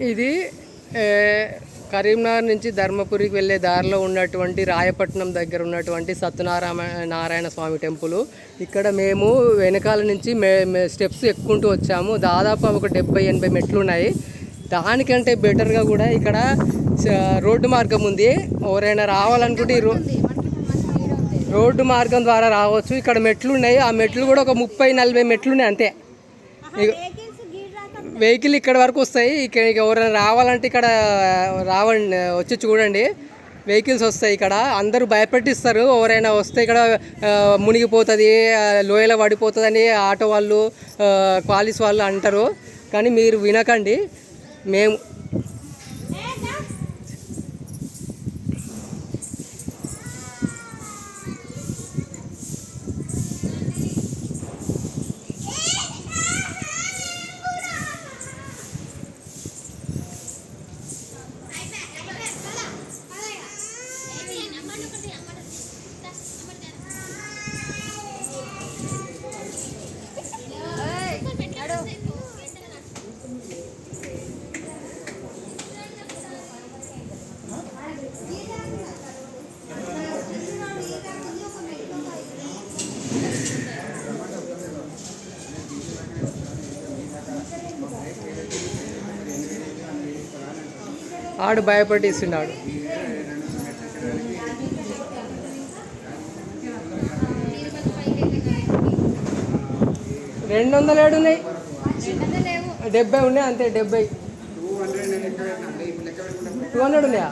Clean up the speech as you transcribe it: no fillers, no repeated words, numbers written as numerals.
ఇది ఏ, కరీంనగర్ నుంచి ధర్మపురికి వెళ్ళే దారిలో ఉన్నటువంటి రాయపట్నం దగ్గర ఉన్నటువంటి నారాయణ స్వామి టెంపుల్. ఇక్కడ మేము వెనకాల నుంచి స్టెప్స్ ఎక్కుంటూ వచ్చాము. దాదాపు ఒక 70-80 మెట్లు ఉన్నాయి. దానికంటే బెటర్గా కూడా ఇక్కడ రోడ్డు మార్గం ఉంది. ఎవరైనా రావాలనుకుంటే రోడ్డు మార్గం ద్వారా రావచ్చు. ఇక్కడ మెట్లు ఉన్నాయి. ఆ మెట్లు కూడా ఒక 30-40 మెట్లు ఉన్నాయి అంతే. వెహికల్ ఇక్కడ వరకు వస్తాయి. ఇక్కడ ఎవరైనా రావాలంటే ఇక్కడ రావండి, వచ్చి చూడండి. వెహికల్స్ వస్తాయి. ఇక్కడ అందరూ భయపెట్టిస్తారు. ఎవరైనా వస్తే ఇక్కడ మునిగిపోతుంది, లోయలో పడిపోతుంది అని ఆటో వాళ్ళు, క్వాలిస్ వాళ్ళు అంటారు. కానీ మీరు వినకండి. మేము ఆడు భయపడిస్తున్నాడు. 207 ఉన్నాయి, 70 ఉన్నాయి అంతే. 200 ఉన్నాయా?